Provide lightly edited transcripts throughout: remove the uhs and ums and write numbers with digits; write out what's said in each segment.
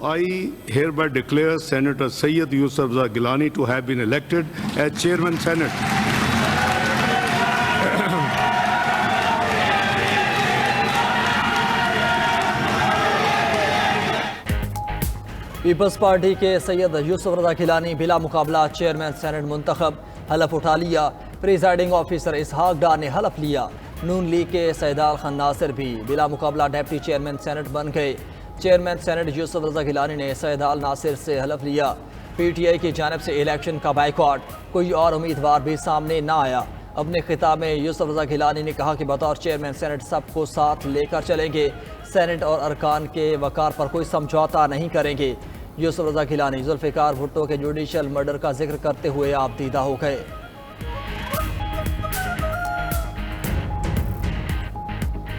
I hereby declare Senator Syed Yusuf Raza Gilani to have been elected as Chairman Senate. People's party के सैयद यूसुफ रजा गिलानी बिला मुकाबला chairman senate मुंतखब, हलफ उठा लिया। Presiding officer इसहाक डार ने हलफ लिया। नून लीग के सैदाल खान नासिर भी बिला मुकाबला डिप्टी चेयरमैन सेनेट बन गए। चेयरमैन सेनेट यूसुफ रजा गिलानी ने सैदाल नासिर से हलफ लिया। PTI की जानिब से इलेक्शन का बाइकआउट, कोई और उम्मीदवार भी सामने ना आया। अपने खिताब में यूसुफ रजा गिलानी ने कहा कि बतौर चेयरमैन सेनेट सबको साथ लेकर चलेंगे। सेनेट और अरकान के वकार पर कोई समझौता नहीं करेंगे। यूसुफ रजा गिलानी जुल्फ़िकार भुट्टो के जुडिशल मर्डर का जिक्र करते हुए आपदीदा हो गए।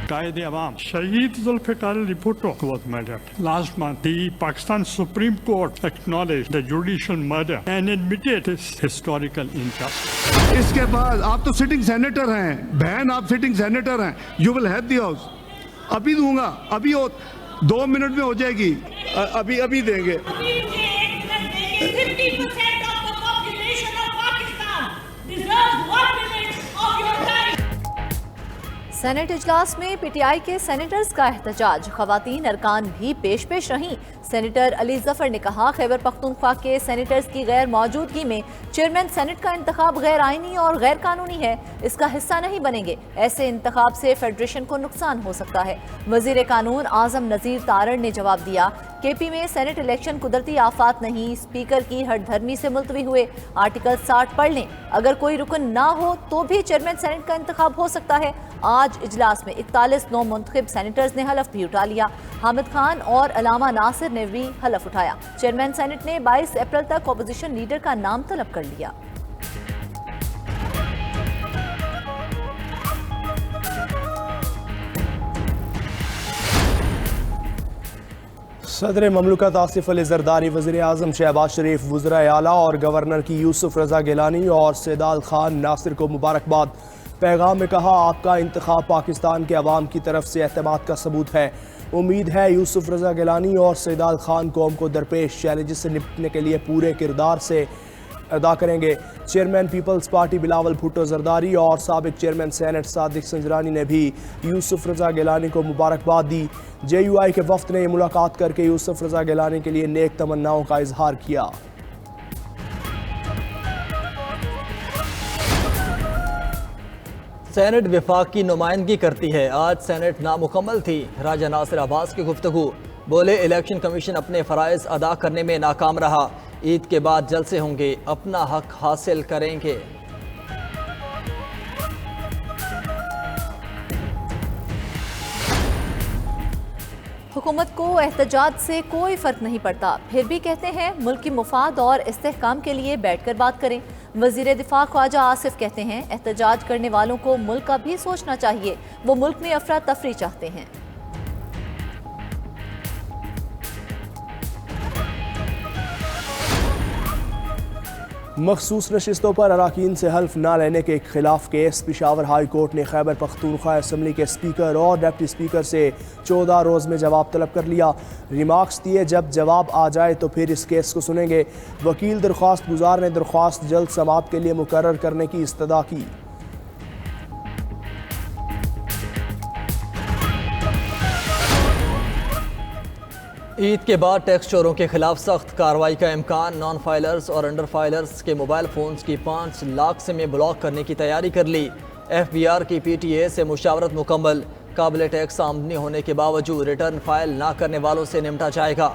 कायदे अवाम शहीद Zulfikar Ali Bhutto was murdered. Last month, the Pakistan Supreme Court acknowledged the judicial murder and admitted this historical injustice. इसके बाद आप तो सिटिंग सेनेटर हैं, बहन आप सिटिंग सेनेटर हैं, you will have the house. अभी दूंगा, अभी 2 मिनट में हो जाएगी, अभी देंगे। सेनेट इजलास में PTI के सेनेटर्स का एहतजाज, खवातीन अरकान भी पेश रहीं। सेनेटर अली जफर ने कहा, खैबर पख्तूनख्वा के सेनेटर्स की गैर मौजूदगी में चेयरमैन सेनेट का इंतखाब गैर आइनी और गैर कानूनी है, इसका हिस्सा नहीं बनेंगे। ऐसे इंतखाब से फेडरेशन को नुकसान हो सकता है। वजीर कानून आजम नजीर तारड़ ने जवाब दिया, KP में सेनेट इलेक्शन कुदरती आफात नहीं, स्पीकर की हठधर्मी से मुलतवी हुए। आर्टिकल 60 पढ़ लें, अगर कोई रुकन ना हो तो भी चेयरमैन सेनेट का इंतखाब हो सकता है। आज इजलास में 41 नौ मुंतखब सेनेटर्स ने हलफ भी उठा लिया। हामिद खान और अलामा नासिर ने भी हलफ उठाया। चेयरमैन सेनेट ने 22 अप्रैल तक ऑपोजिशन लीडर का नाम तलब कर लिया। सदर ममलकत आसिफ अली जरदारी, वज़ीर आज़म शहबाज शरीफ, वज़राए आला और गवर्नर की यूसुफ रजा गिलानी और सैदाल खान नासिर को मुबारकबाद। पैगाम में कहा, आपका इंतखाब पाकिस्तान के अवाम की तरफ से एतमाद का सबूत है। उम्मीद है यूसुफ रजा गिलानी और सैदाल खान कौम को दरपेश चैलेंजेस से निपटने के लिए पूरे किरदार से अदा करेंगे। Chairman people's party Bilawal Bhutto Zardari और साबिक चेयरमैन सेनेट सादिक संजरानी ने भी यूसुफ रजा गिलानी को मुबारकबाद दी। JUI के वफ्द ने मुलाकात करके यूसुफ रजा गिलानी के लिए नेक तमन्नाओं का इजहार किया। सेनेट विफाक की नुमाइंदगी करती है। आज सेनेट नामुकम्मल थी। राजा नासिर अब्बास की गुफ्तगू, बोले इलेक्शन कमीशन अपने फ़राइज़ अदा करने में नाकाम रहा। ईद के बाद जलसे होंगे, अपना हक हासिल करेंगे। हुकूमत को एहतजाज से कोई फ़र्क नहीं पड़ता, फिर भी कहते हैं मुल्क की मुफाद और इस्तेहकाम के लिए बैठ कर बात करें। वज़ीर दिफा ख्वाजा आसिफ कहते हैं, एहतजाज करने वालों को मुल्क का भी सोचना चाहिए, वो मुल्क में अफरा तफरी चाहते हैं। मखसूस नशिस्तों पर अराकीन से हल्फ न लेने के खिलाफ केस, पिशावर हाई कोर्ट ने खैबर पख्तूनख्वा असम्बली के स्पीकर और डिप्टी स्पीकर से 14 रोज़ में जवाब तलब कर लिया। रिमार्क्स दिए, जब जवाब आ जाए तो फिर इस केस को सुनेंगे। वकील दरख्वास्त गुजार ने दरख्वास्त जल्द समाअत के लिए मुकर्रर करने की इस्तदा की। ईद के बाद टैक्स चोरों के खिलाफ सख्त कार्रवाई का इम्कान। नॉन फाइलर्स और अंडर फाइलर्स के मोबाइल फ़ोन्स की 5 लाख सिमें ब्लॉक करने की तैयारी कर ली। FBR की PTA से मुशावरत मुकम्मल। काबिल टैक्स आमदनी होने के बावजूद रिटर्न फाइल ना करने वालों से निपटा जाएगा।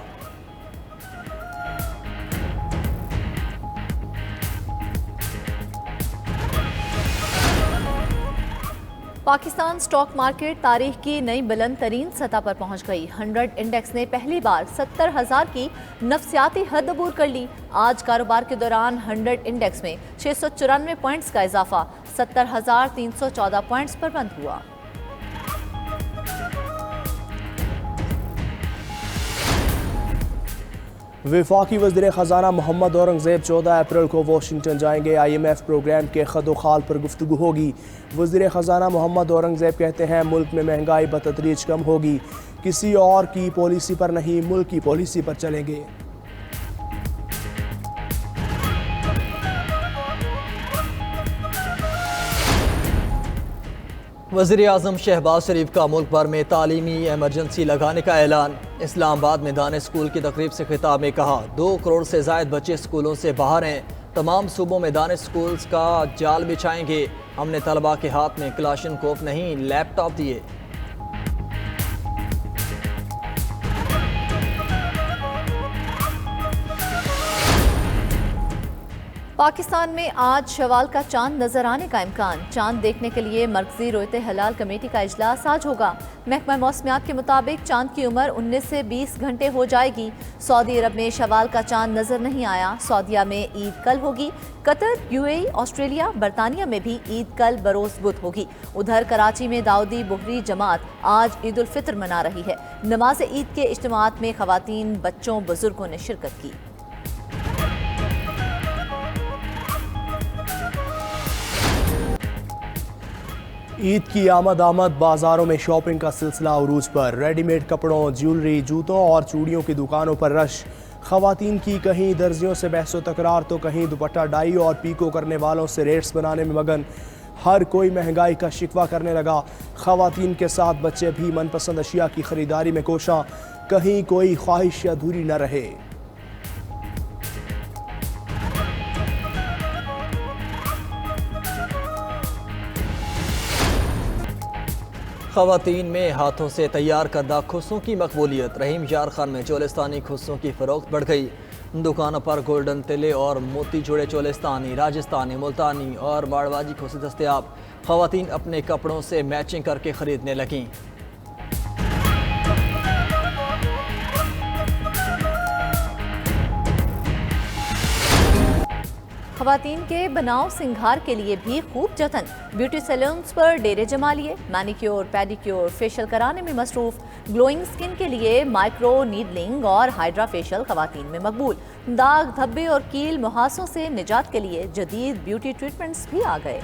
पाकिस्तान स्टॉक मार्केट तारीख की नई बुलंद तरीन सतह पर पहुंच गई। 100 इंडेक्स ने पहली बार 70,000 की नफसियाती हद अबूर कर ली। आज कारोबार के दौरान 100 इंडेक्स में 694 पॉइंट्स का इजाफा 70,314 पॉइंट्स पर बंद हुआ। वफाकी वज़ीर ख़जाना मोहम्मद औरंगज़ेब 14 अप्रैल को वाशिंगटन जाएंगे। IMF प्रोग्राम के खदोखाल पर गुफ्तगू होगी। वज़ीर ख़जाना मोहम्मद औरंगज़ेब कहते हैं मुल्क में महंगाई बतदरीज कम होगी, किसी और की पॉलिसी पर नहीं, मुल्क की पॉलिसी पर चलेंगे। वज़ीर आज़म शहबाज शरीफ का मुल्क भर में तालीमी एमरजेंसी लगाने का ऐलान। इस्लामाबाद में दानिश स्कूल की तकरीब से खिताब में कहा 2 करोड़ से ज़ायद बच्चे स्कूलों से बाहर हैं। तमाम सूबों में दानिश स्कूल्स का जाल बिछाएंगे। हमने तलबा के हाथ में क्लाशनकोफ नहीं लैपटॉप दिए। पाकिस्तान में आज शवाल का चांद नजर आने का इम्कान। चांद देखने के लिए मरकजी रोयते हलाल कमेटी का इजलास आज होगा। महकमा मौसमियात के मुताबिक चांद की उम्र 19 से 20 घंटे हो जाएगी। सऊदी अरब में शवाल का चांद नजर नहीं आया। सऊदीया में ईद कल होगी। कतर, UAE, ऑस्ट्रेलिया, बरतानिया में भी ईद कल बरोज बुध होगी। उधर कराची में दाऊदी बोहरी जमात आज ईद उल फितर मना रही है। नमाज ईद के इज्तिमात में खवातीन, बच्चों, बुजुर्गों ने शिरकत की। ईद की आमद बाजारों में शॉपिंग का सिलसिला उरूज पर। रेडीमेड कपड़ों, ज्वेलरी, जूतों और चूड़ियों की दुकानों पर रश। खवातीन की कहीं दर्जियों से बहसो तकरार तो कहीं दुपट्टा डाई और पीको करने वालों से रेट्स बनाने में मगन। हर कोई महंगाई का शिकवा करने लगा। खवातीन के साथ बच्चे भी मनपसंद अशिया की खरीदारी में कोशा। कहीं कोई ख्वाहिश अधूरी न रहे। खवातीन में हाथों से तैयार करदा खुस्सों की मकबूलियत। रहीम यार खान में चोलिस्तानी खुस्सों की फरोख्त बढ़ गई। दुकानों पर गोल्डन तिले और मोती जुड़े चोलिस्तानी, राजस्थानी, मुल्तानी और मारवाड़ी खुस्से दस्तयाब। खवातीन अपने कपड़ों से मैचिंग करके खरीदने लगीं। खवातीन के बनाव सिंगार के लिए भी खूब जतन। ब्यूटी सैलून्स पर डेरे जमा लिए। मैनिक्योर, पेडिक्योर, फेशियल कराने में मसरूफ। ग्लोइंग स्किन के लिए माइक्रो नीडलिंग और हाइड्रा फेशियल खवातीन में मकबूल। दाग, धब्बे और कील मुहासों से निजात के लिए जदीद ब्यूटी ट्रीटमेंट्स भी आ गए।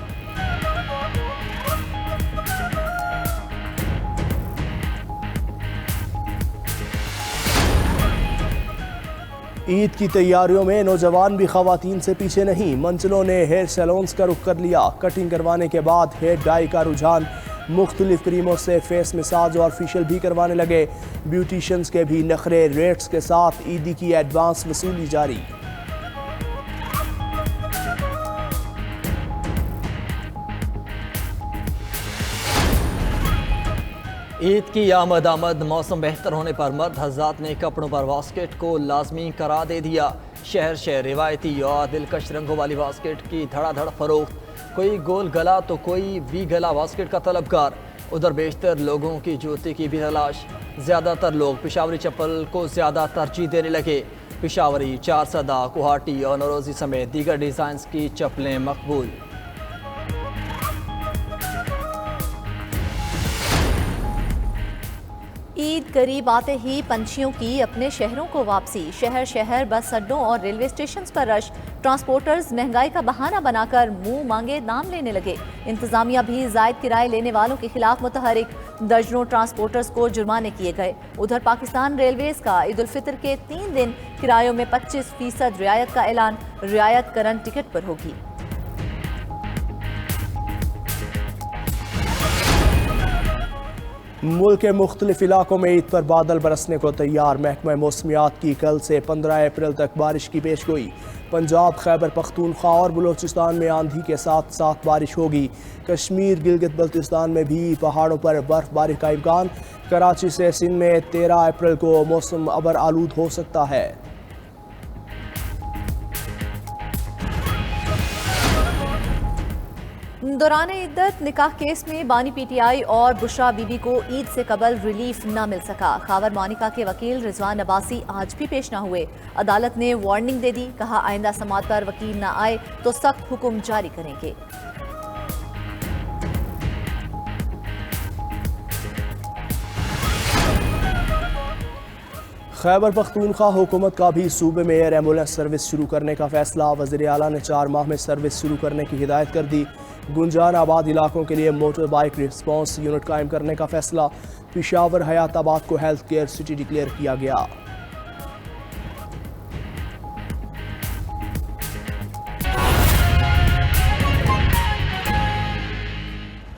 ईद की तैयारियों में नौजवान भी खवातीन से पीछे नहीं। मंजिलों ने हेयर सैलून्स का रुख कर लिया। कटिंग करवाने के बाद हेयर डाई का रुझान। मुख्तलिफ क्रीमों से फेस मसाज और फेशियल भी करवाने लगे। ब्यूटिशियंस के भी नखरे। रेट्स के साथ ईदी की एडवांस वसूली जारी। ईद की आमद मौसम बेहतर होने पर मर्द हज़रात ने कपड़ों पर बास्केट को लाजमी करार दे दिया। शहर शहर रिवायती और दिलकश रंगों वाली बास्केट की धड़ाधड़ फरोख्त। कोई गोल गला तो कोई वी गला बास्केट का तलबगार। उधर बेशतर लोगों की जूते की भी तलाश। ज़्यादातर लोग पेशावरी चप्पल को ज़्यादा तरजीह देने लगे। पेशावरी, चार सदा, कुहाटी और नौरोज़ी समेत दीगर डिज़ाइंस की चप्पलें मकबूल। ईद करीब आते ही पंछियों की अपने शहरों को वापसी। शहर शहर बस अड्डों और रेलवे स्टेशन पर रश। ट्रांसपोर्टर्स महंगाई का बहाना बनाकर मुंह मांगे दाम लेने लगे। इंतजामिया भी जायद किराए लेने वालों के खिलाफ मुतहरिक। दर्जनों ट्रांसपोर्टर्स को जुर्माने किए गए। उधर पाकिस्तान रेलवेज का ईद उल फितर के 3 दिन किरायों में 25% रियायत का ऐलान। रियायत करंट टिकट पर होगी। मुल्क के मुख्तलिफ इलाकों में ईद पर बादल बरसने को तैयार। महकमा मौसमियात की कल से 15 अप्रैल तक बारिश की पेशगोई। पंजाब, खैबर पख्तूनख्वा और बलूचिस्तान में आंधी के साथ साथ बारिश होगी। कश्मीर, गिलगित बल्तिस्तान में भी पहाड़ों पर बर्फबारी का इम्कान। कराची से सिंध में 13 अप्रैल को मौसम अबर आलूद हो सकता है। दौरान इद्दत निकाह केस में बानी PTI और बुशरा बीबी को ईद से कबल रिलीफ न मिल सका। खावर मोनिका के वकील रिजवान अब्बासी आज भी पेश न हुए। अदालत ने वार्निंग दे दी। कहा आइंदा समात पर वकील न आए तो सख्त हुक्म जारी करेंगे। खैबर पख्तूनख्वा हुकूमत का भी सूबे में एयर एम्बुलेंस सर्विस शुरू करने का फैसला। वज़ीर आला ने 4 माह में सर्विस शुरू करने की हिदायत कर दी। गुंजान आबाद इलाकों के लिए मोटर बाइक रिस्पॉन्स यूनिट कायम करने का फैसला। पेशावर हयाताबाद को हेल्थ केयर सिटी डिक्लेयर किया गया।